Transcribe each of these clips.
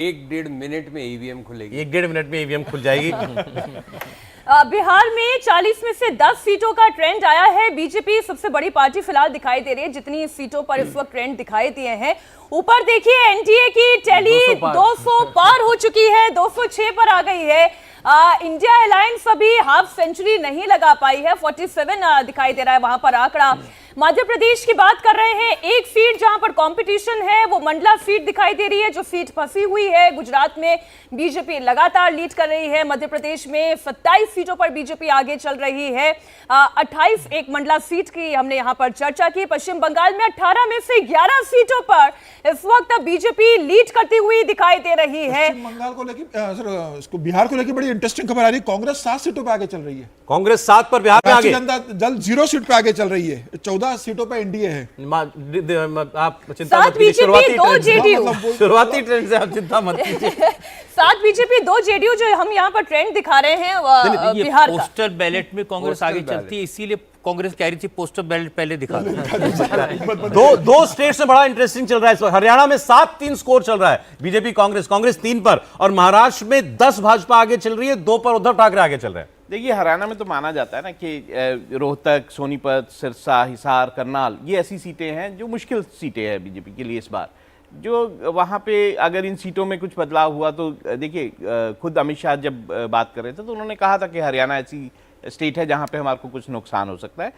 एक डेढ़ मिनट में ईवीएम खुलेगी। एक डेढ़ मिनट में ईवीएम खुल जाएगी। बिहार में 40 में से 10 सीटों का ट्रेंड आया है। बीजेपी सबसे बड़ी पार्टी फिलहाल दिखाई दे रही है, जितनी सीटों पर इस वक्त ट्रेंड दिखाई दिए हैं। ऊपर देखिए एनडीए की टैली 200 पार हो चुकी है, 206 पर आ गई है। इंडिया अलायंस अभी हाफ सेंचुरी नहीं लगा पाई है, 47 दिखाई दे रहा है वहां पर आंकड़ा। मध्य प्रदेश की बात कर रहे हैं, एक सीट जहां पर कंपटीशन है वो मंडला सीट दिखाई दे रही है, जो सीट फंसी हुई है। गुजरात में बीजेपी लगातार लीड कर रही है। मध्य प्रदेश में 27 सीटों पर बीजेपी आगे चल रही है। 28 एक मंडला सीट की हमने यहां पर चर्चा की। पश्चिम बंगाल में 18 में से 11 सीटों पर इस वक्त बीजेपी लीड करती हुई दिखाई दे रही है। पश्चिम बंगाल को लेकर इसको बिहार को लेकर बड़ी इंटरेस्टिंग खबर आ रही है। कांग्रेस 7 सीटों पर आगे चल रही है। कांग्रेस 7 पर बिहार में आगे, जनता दल 0 सीट पे आगे चल रही है। 14 सीटों पे एनडीए है। आप चिंता मत कीजिए, शुरुआती ट्रेंड से आप चिंता मत कीजिए। 7 बीजेपी 2 जेडीयू, जो हम यहाँ पर ट्रेंड दिखा रहे हैं बिहार का। पोस्टल बैलेट में कांग्रेस आगे चलती है, इसीलिए कांग्रेस कह रही थी पोस्टल बैलेट पहले दिखा दो स्टेट्स में बड़ा इंटरेस्टिंग चल रहा है इस वक्त। हरियाणा में 7-3 स्कोर चल रहा है, बीजेपी कांग्रेस 3 पर, और महाराष्ट्र में 10 भाजपा आगे चल रही है, 2 पर उद्धव ठाकरे आगे चल रहे हैं। देखिए, हरियाणा में तो माना जाता है ना कि रोहतक, सोनीपत, सिरसा, हिसार, करनाल, ये ऐसी सीटें हैं जो मुश्किल सीटें हैं बीजेपी के लिए इस बार। जो वहाँ पे अगर इन सीटों में कुछ बदलाव हुआ तो देखिए, खुद अमित शाह जब बात कर रहे थे तो उन्होंने कहा था कि हरियाणा ऐसी स्टेट है जहाँ पे हमारे को कुछ नुकसान हो सकता है।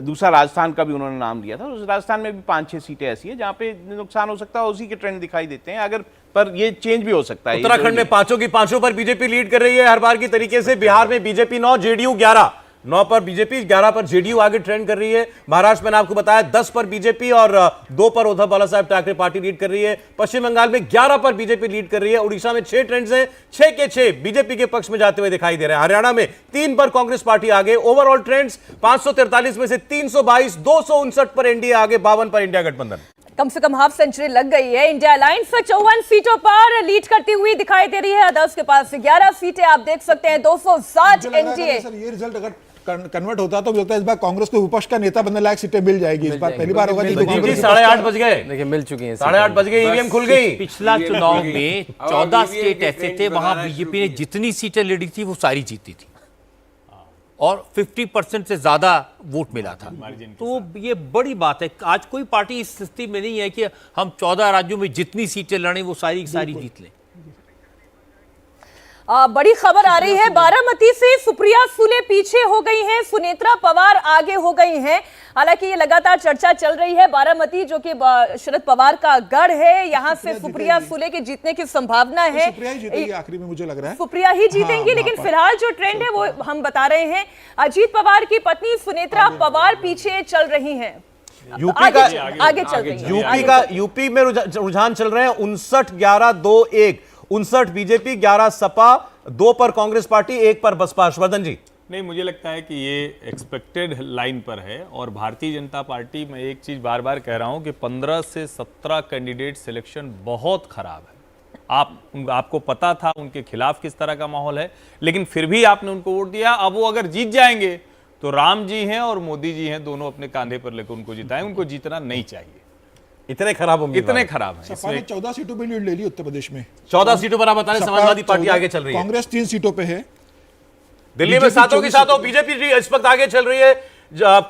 दूसरा राजस्थान का भी उन्होंने नाम लिया था। उस राजस्थान में भी 5-6 सीटें ऐसी है जहाँ पे नुकसान हो सकता है, उसी के ट्रेंड दिखाई देते हैं। अगर पर ये चेंज भी हो सकता है। उत्तराखंड में 5 की 5 पर बीजेपी लीड कर रही है हर बार की तरीके से। बिहार में बीजेपी 9, जेडीयू 11, 9 पर बीजेपी, 11 पर जेडीयू आगे ट्रेंड कर रही है। महाराष्ट्र में आपको बताया 10 पर बीजेपी और 2 पर उद्धव बाला साहब ठाकरे पार्टी लीड कर रही है। पश्चिम बंगाल में 11 पर बीजेपी लीड कर रही है। उड़ीसा में 6 ट्रेंड्स हैं, 6 के 6 बीजेपी के पक्ष में जाते हुए दिखाई दे रहे हैं। हरियाणा में 3 पर कांग्रेस पार्टी आगे। ओवरऑल ट्रेंड्स 543 में से 322, 259 पर एनडीए आगे, 52 पर इंडिया गठबंधन। कम से कम हाफ सेंचुरी लग गई है। इंडिया अलायंस 54 सीटों पर लीड करती हुई दिखाई दे रही है। अदर्स के पास 11 सीटें आप देख सकते हैं। 260 एनडीए। सर, ये रिजल्ट अगर कन्वर्ट होता तो मुझे लगता है इस बार कांग्रेस को विपक्ष का नेता बनने लायक सीटें मिल जाएगी। इस बार पहली बार होगा। 8:30 बज गए, देखिए मिल चुकी हैं, 8:30 बज गए, ईवीएम खुल गई। पिछला चुनाव में 14 स्टेट ऐसे थे वहां बीजेपी ने जितनी सीटें लड़ी थी वो सारी जीती थी और 50% से ज्यादा वोट मिला था। तो ये बड़ी बात है। आज कोई पार्टी इस स्थिति में नहीं है कि हम 14 राज्यों में जितनी सीटें लड़ें वो सारी जीत लें। बड़ी खबर आ रही है, बारामती से सुप्रिया सुले पीछे हो गई हैं, सुनेत्रा पवार आगे हो गई हैं। हालांकि ये लगातार चर्चा चल रही है। बारामती जो कि शरद पवार का गढ़ है, यहां से सुप्रिया सुले के जीतने की संभावना है। सुप्रिया ही जीतेगी आखिरी में, मुझे लग रहा है सुप्रिया ही जीतेंगी। लेकिन फिलहाल जो ट्रेंड है वो हम बता रहे हैं। अजीत पवार की पत्नी सुनेत्रा पवार पीछे चल रही हैं, यूपी का आगे चल रही है। यूपी में रुझान चल रहे हैं 59-11-2-1, 59 बीजेपी, 11 सपा, 2 पर कांग्रेस पार्टी, 1 पर बसपा। हर्षवर्धन जी, नहीं, मुझे लगता है कि ये एक्सपेक्टेड लाइन पर है। और भारतीय जनता पार्टी में एक चीज बार बार कह रहा हूं कि 15 से 17 कैंडिडेट सिलेक्शन बहुत खराब है। आपको पता था उनके खिलाफ किस तरह का माहौल है, लेकिन फिर भी आपने उनको वोट दिया। अब वो अगर जीत जाएंगे तो राम जी हैं और मोदी जी हैं, दोनों अपने कांधे पर लेकर उनको जिताएं। उनको जीतना नहीं चाहिए, इतने खराब है। इतने खराब है। सपा ने 14 सीटों पे लीड ले ली उत्तर प्रदेश में। 14 सीटों पर आप बता रहे, समाजवादी पार्टी आगे चल रही है। कांग्रेस 3 सीटों पे है। दिल्ली में 7 की 7 बीजेपी इस वक्त आगे चल रही है।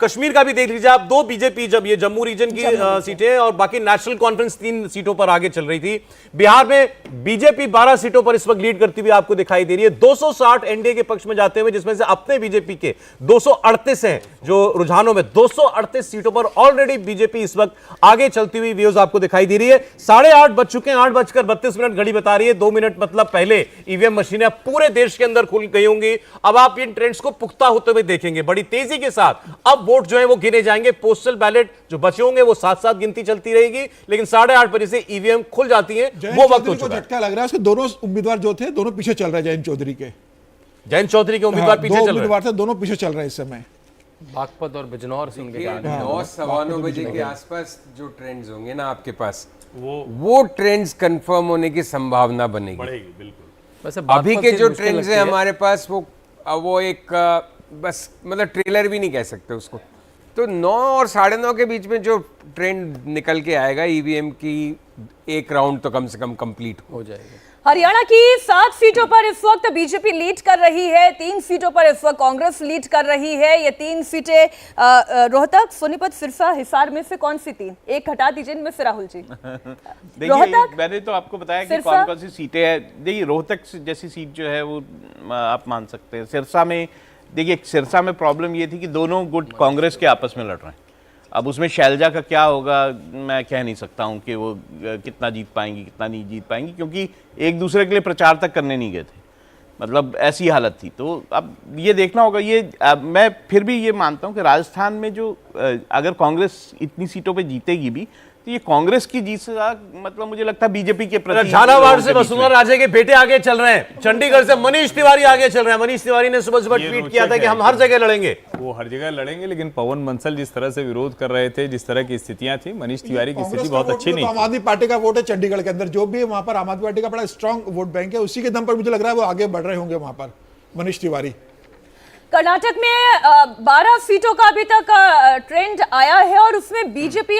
कश्मीर का भी देख लीजिए आप, 2 बीजेपी, जब ये जम्मू रीजन की सीटें, और बाकी नेशनल कॉन्फ्रेंस 3 सीटों पर आगे चल रही थी। बिहार में बीजेपी 12 सीटों पर इस वक्त लीड करती हुई आपको दिखाई दे रही है। 260 एनडीए के पक्ष में जाते हुए, जिसमें से अपने बीजेपी के 238 हैं जो रुझानों में। 238 सीटों पर ऑलरेडी बीजेपी इस वक्त आगे चलती हुई व्यूज आपको दिखाई दे रही है। 8:30 बज चुके हैं, 8:32 घड़ी बता रही है। 2 मिनट मतलब पहले ईवीएम मशीनें पूरे देश के अंदर खुल गई होंगी। अब आप इन ट्रेंड्स को पुख्ता होते हुए देखेंगे बड़ी तेजी के साथ। अब वोट जो है वो गिने जाएंगे। पोस्टल बैलेट जो बचे होंगे वो साथ-साथ गिनती चलती रहेगी, लेकिन 8:30 बजे से ईवीएम खुल जाती है। वो वक्त हो चुका है। झटका लग रहा है उसके। दोनों उम्मीदवार जो थे दोनों पीछे चल रहे हैं। जयंत चौधरी के उम्मीदवार पीछे चल रहे थे, दोनों पीछे चल रहे हैं इस समय। बागपत और बिजनौर से उनके 9-9 बजे के आसपास जो ट्रेंड्स होंगे ना आपके पास, वो ट्रेंड्स कंफर्म होने की संभावना बनेगी। बिल्कुल। अभी के जो ट्रेंड्स हैं हमारे पास, वो एक बस मतलब ट्रेलर भी नहीं कह सकते उसको। तो 9 और 9:30 के बीच में जो ट्रेंड निकल के आएगा, ईवीएम की एक राउंड तो कम से कम कंप्लीट हो जाएगा। हरियाणा की 7 सीटों पर इस वक्त बीजेपी लीड कर रही है, 3 सीटों पर इस वक्त कांग्रेस लीड कर रही है। ये 3 सीटें रोहतक, सोनीपत, सिरसा, हिसार में से कौन सी 3? एक हटा दीजिए इनमें से राहुल जी। देखिए मैंने तो आपको बताया कि कौन कौन सी सीटें हैं। देखिए रोहतक जैसी सीट जो है वो आप मान सकते हैं। सिरसा में देखिए, सिरसा में प्रॉब्लम ये थी कि दोनों गुट कांग्रेस के आपस में लड़ रहे हैं। अब उसमें शैलजा का क्या होगा मैं कह नहीं सकता हूं कि वो कितना जीत पाएंगी कितना नहीं जीत पाएंगी, क्योंकि एक दूसरे के लिए प्रचार तक करने नहीं गए थे, मतलब ऐसी हालत थी। तो अब ये देखना होगा। ये मैं फिर भी ये मानता हूं कि राजस्थान में जो अगर कांग्रेस इतनी सीटों पे जीतेगी भी तो ये कांग्रेस की जीत से मतलब मुझे लगता है बीजेपी के प्रति। झालावाड़ से वसुंधरा राजे के बेटे आगे चल रहे हैं, चंडीगढ़ से मनीष तिवारी आगे चल रहे हैं। मनीष तिवारी ने सुबह सुबह ट्वीट किया था कि हम हर जगह लड़ेंगे। वो हर जगह लड़ेंगे, लेकिन पवन बंसल जिस तरह से विरोध कर रहे थे, जिस तरह की स्थितियां थी, मनीष तिवारी की स्थिति बहुत अच्छी नहीं। आम आदमी पार्टी का वोट है चंडीगढ़ के अंदर, जो भी वहां पर आम आदमी पार्टी का बड़ा स्ट्रॉन्ग वोट बैंक है, उसी के दम पर मुझे लग रहा है वो आगे बढ़ रहे होंगे वहां पर मनीष तिवारी। कर्नाटक में 12 सीटों का अभी तक ट्रेंड आया है और उसमें बीजेपी